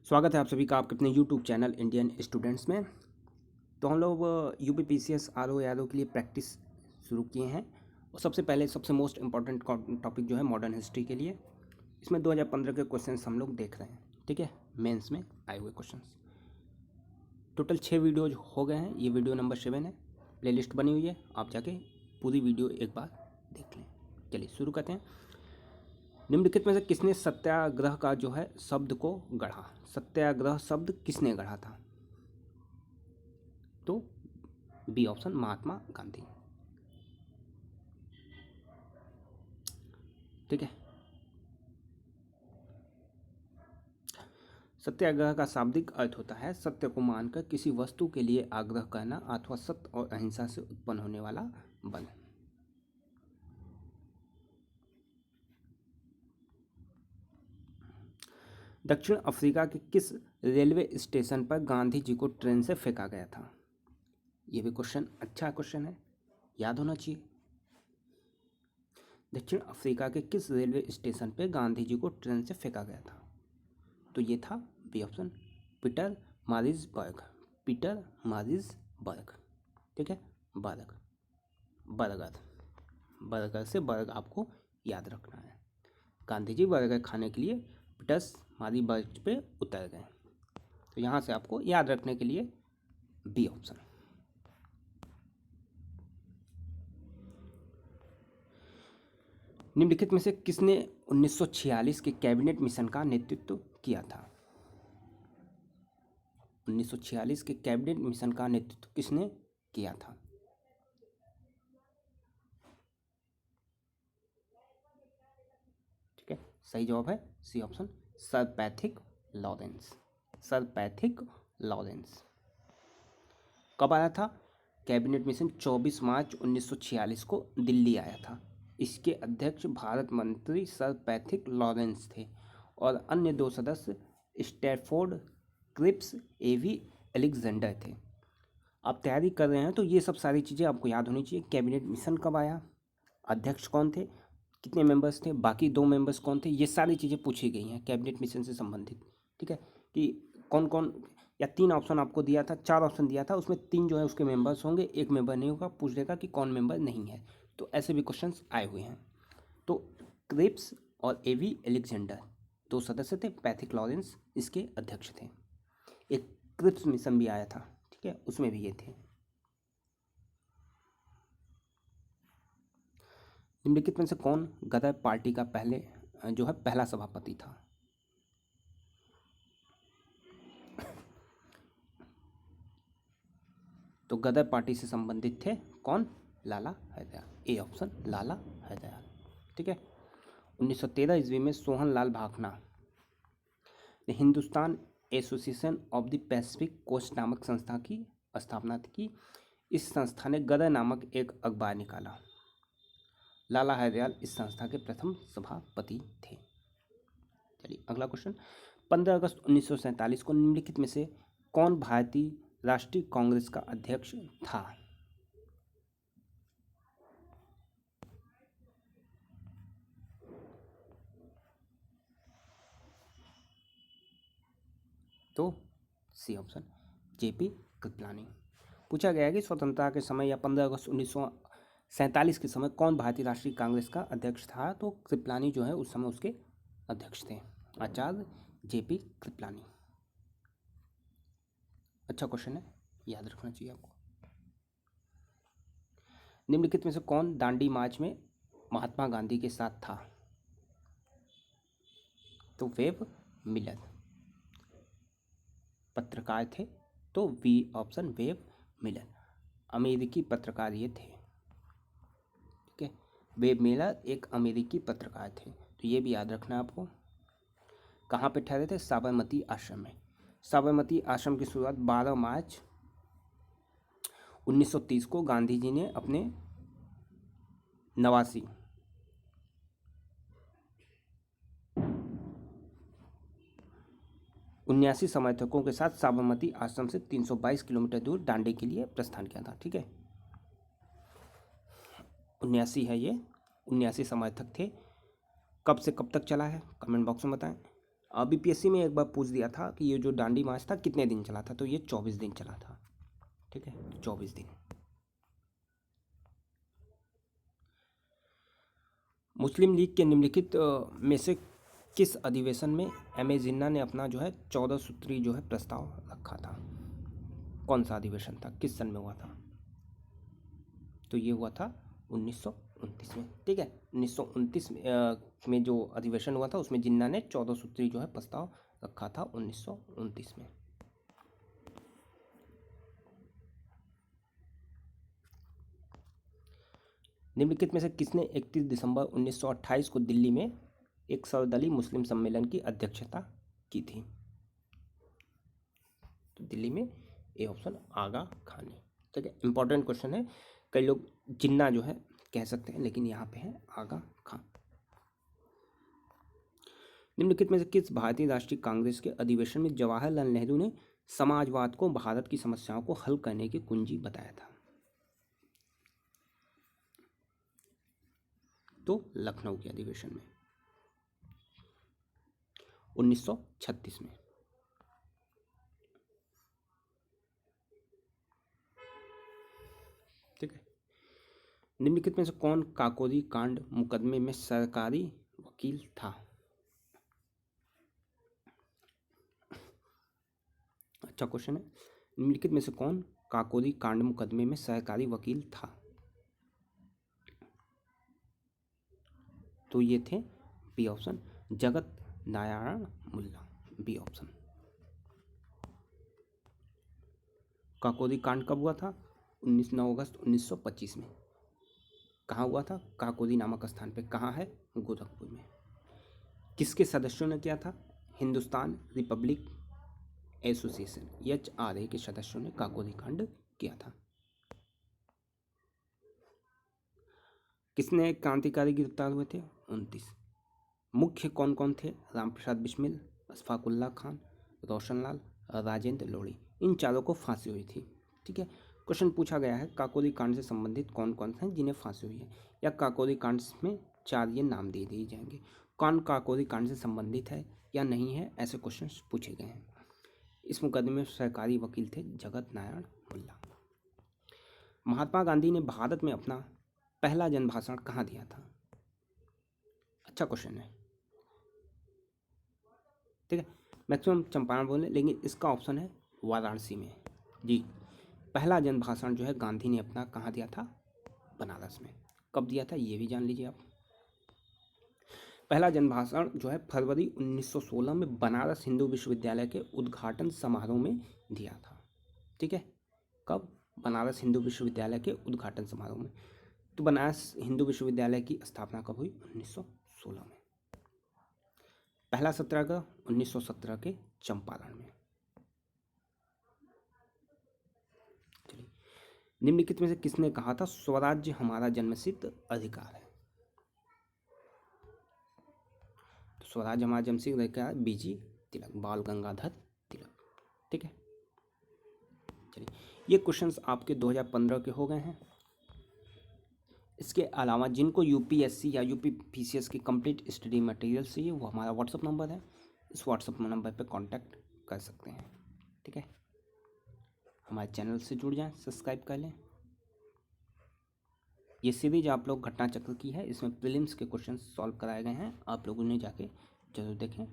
स्वागत है आप सभी का आपके अपने यूट्यूब चैनल इंडियन स्टूडेंट्स में। तो हम लोग UPPCS RO यादव के लिए प्रैक्टिस शुरू किए हैं और सबसे पहले सबसे मोस्ट इम्पॉर्टेंट टॉपिक जो है मॉडर्न हिस्ट्री के लिए, इसमें 2015 के क्वेश्चंस हम लोग देख रहे हैं। ठीक है, मेंस में आए हुए क्वेश्चंस। टोटल 6 वीडियोज हो गए हैं, ये वीडियो नंबर 7 है। प्लेलिस्ट बनी हुई है, आप जाके पूरी वीडियो एक बार देख लें। चलिए शुरू करते हैं। निम्नलिखित में से किसने सत्याग्रह का जो है शब्द को गढ़ा? सत्याग्रह शब्द किसने गढ़ा था? तो बी ऑप्शन, महात्मा गांधी। ठीक है, सत्याग्रह का शाब्दिक अर्थ होता है सत्य को मानकर किसी वस्तु के लिए आग्रह करना अथवा सत्य और अहिंसा से उत्पन्न होने वाला बल। दक्षिण अफ्रीका के किस रेलवे स्टेशन पर गांधी जी को ट्रेन से फेंका गया था? यह भी क्वेश्चन अच्छा क्वेश्चन है, याद होना चाहिए। दक्षिण अफ्रीका के किस रेलवे स्टेशन पर गांधी जी को ट्रेन से फेंका गया था? तो ये था बी ऑप्शन, पीटर मारिजबर्ग। पीटर मारिजबर्ग। ठीक है, बर्ग, बर्गर, बर्गर से बर्ग आपको याद रखना है। गांधी जी बर्गर खाने के लिए पीटर्स मारिजबर्ग पे उतर गए, तो यहाँ से आपको याद रखने के लिए बी ऑप्शन। निम्नलिखित में से किसने 1946 के कैबिनेट मिशन का नेतृत्व किया था? 1946 के कैबिनेट मिशन का नेतृत्व किसने किया था? ठीक है, सही जवाब है C option, sir Pethick Lawrence. Sir Pethick Lawrence. कब आया था कैबिनेट मिशन? 24 मार्च 1946 को दिल्ली आया था। इसके अध्यक्ष भारत मंत्री सर पैथिक लॉरेंस थे और अन्य 2 सदस्य स्टैफोर्ड क्रिप्स, एवी एलेक्जेंडर थे। आप तैयारी कर रहे हैं तो ये सब सारी चीज़ें आपको याद होनी चाहिए। कैबिनेट मिशन कब आया, अध्यक्ष कौन थे, कितने मेंबर्स थे, बाकी 2 मेंबर्स कौन थे, ये सारी चीज़ें पूछी गई हैं कैबिनेट मिशन से संबंधित। ठीक है, कि कौन कौन, या 3 ऑप्शन आपको दिया था, 4 ऑप्शन दिया था, उसमें 3 जो है उसके मेंबर्स होंगे, 1 मेंबर नहीं होगा, पूछ लेगा कि कौन मेंबर नहीं है। तो ऐसे भी क्वेश्चंस आए हुए हैं। तो क्रिप्स और एवी एलेक्जेंडर 2 सदस्य थे, पैथिक लॉरेंस इसके अध्यक्ष थे। एक क्रिप्स मिशन भी आया था, ठीक है, उसमें भी ये थे। निम्नलिखित में से कौन गदर पार्टी का पहला सभापति था? तो गदर पार्टी से संबंधित थे कौन? लाला हरदयाल। A option, Lala Hardayal. ठीक है, 1913 ईस्वी में सोहन लाल भाकना ने Hindustan association of the Pacific coast नामक संस्था की स्थापना की। इस संस्था ने गदर नामक एक अखबार निकाला। लाला हरदयाल इस संस्था के प्रथम सभापति थे। चलिए अगला क्वेश्चन। 15 अगस्त 1947 को निम्नलिखित में से कौन भारतीय राष्ट्रीय कांग्रेस का अध्यक्ष था? तो सी ऑप्शन, जेपी कृपलानी। पूछा गया है कि स्वतंत्रता के समय या 15 अगस्त 1947 के समय कौन भारतीय राष्ट्रीय कांग्रेस का अध्यक्ष था? तो कृपलानी जो है उस समय उसके अध्यक्ष थे, आचार्य जेपी कृपलानी। अच्छा क्वेश्चन है, याद रखना चाहिए आपको। निम्नलिखित में से कौन दांडी मार्च में महात्मा गांधी के साथ था? तो वेब मिलर पत्रकार थे, तो बी ऑप्शन, वेब मिलर अमेरिकी पत्रकार ये थे। ठीक है, वेब मिलर एक अमेरिकी पत्रकार थे, तो ये भी याद रखना आपको। कहाँ पे ठहरे थे? साबरमती आश्रम में। साबरमती आश्रम की शुरुआत 12 मार्च 1930 को गांधी जी ने अपने 79 समर्थकों के साथ साबरमती आश्रम से 322 किलोमीटर दूर डांडी के लिए प्रस्थान किया था। ठीक है, 79 है ये, 79 समर्थक थे। कब से कब तक चला है कमेंट बॉक्स में बताएं। बीपीएससी में एक बार पूछ दिया था कि ये जो दांडी मार्च था कितने दिन चला था, तो ये 24 दिन चला था। ठीक है, 24 दिन। मुस्लिम लीग के निम्नलिखित में से किस अधिवेशन में एम.ए. जिन्ना ने अपना जो है 14 सूत्री जो है प्रस्ताव रखा था? कौन सा अधिवेशन था, किस सन में हुआ था? तो ये हुआ था 1929 में। ठीक है, 1929 में जो अधिवेशन हुआ था उसमें जिन्ना ने 14 सूत्री जो है प्रस्ताव रखा था 1929 में। निम्नलिखित में से किसने 31 दिसंबर 1928 को दिल्ली में एक सर्वदलीय मुस्लिम सम्मेलन की अध्यक्षता की थी? तो दिल्ली में ए ऑप्शन आगा खान ने। ठीक है, इंपॉर्टेंट क्वेश्चन है, कई लोग जिन्ना जो है कह सकते हैं लेकिन यहाँ पे है आगा खान। निम्नलिखित में से किस भारतीय राष्ट्रीय कांग्रेस के अधिवेशन में जवाहरलाल नेहरू ने समाजवाद को भारत की समस्याओं को हल करने की कुंजी बताया था? तो लखनऊ के अधिवेशन में 1936 में। ठीक है, निम्नलिखित में से कौन काकोरी कांड मुकदमे में सरकारी वकील था? अच्छा क्वेश्चन है, निम्नलिखित में से कौन काकोरी कांड मुकदमे में सरकारी वकील था? तो ये थे बी ऑप्शन जगत नारायण मुल्ला, बी ऑप्शन। काकोरी कांड कब हुआ था? 9 अगस्त 1925 में। कहाँ हुआ था? काकोरी नामक स्थान पे। कहाँ है? गोरखपुर में। किसके सदस्यों ने किया था? हिंदुस्तान रिपब्लिक एसोसिएशन HRA के सदस्यों ने काकोरी कांड किया था। किसने क्रांतिकारी गिरफ्तार हुए थे? 29। मुख्य कौन कौन थे? रामप्रसाद बिस्मिल, अशफाकुल्ला खान, रोशनलाल, राजेंद्र लोढ़ी। इन चारों को फांसी हुई थी। ठीक है, क्वेश्चन पूछा गया है काकोरी कांड से संबंधित कौन कौन हैं जिन्हें फांसी हुई है, या काकोरी कांड में 4 ये नाम दे दिए जाएंगे। कौन काकोरी कांड से संबंधित है या नहीं है, ऐसे क्वेश्चन पूछे गए हैं। इस मुकदमे में सरकारी वकील थे जगत नारायण मुल्ला। महात्मा गांधी ने भारत में अपना पहला जनभाषण कहाँ दिया था? अच्छा क्वेश्चन है। ठीक है, मैक्सिमम चंपारण बोले, लेकिन इसका ऑप्शन है वाराणसी में। जी, पहला जनभाषण जो है गांधी ने अपना कहाँ दिया था? बनारस में। कब दिया था ये भी जान लीजिए आप। पहला जनभाषण जो है फरवरी 1916 में बनारस हिंदू विश्वविद्यालय के उद्घाटन समारोह में दिया था। ठीक है, कब? बनारस हिंदू विश्वविद्यालय के उद्घाटन समारोह में। तो बनारस हिंदू विश्वविद्यालय की स्थापना कब हुई? 1916 में। पहला सत्याग्रह 1917 के चंपारण में। चलिए, निम्नलिखित में से किसने कहा था स्वराज्य हमारा जन्मसिद्ध अधिकार है? तो स्वराज्य हमारा जन्मसिद्ध अधिकार है BG तिलक, बाल गंगाधर तिलक। ठीक है, चलिए, ये क्वेश्चंस आपके 2015 के हो गए हैं। इसके अलावा जिनको UPSC या UPPCS की कंप्लीट स्टडी मटेरियल चाहिए वो हमारा व्हाट्सअप नंबर है, इस व्हाट्सअप नंबर पे कांटेक्ट कर सकते हैं। ठीक है, हमारे चैनल से जुड़ जाएं, सब्सक्राइब कर लें। ये सीरीज आप लोग घटना चक्र की है, इसमें प्रीलिम्स के क्वेश्चन सॉल्व कराए गए हैं, आप लोग उन्हें जाके जरूर देखें।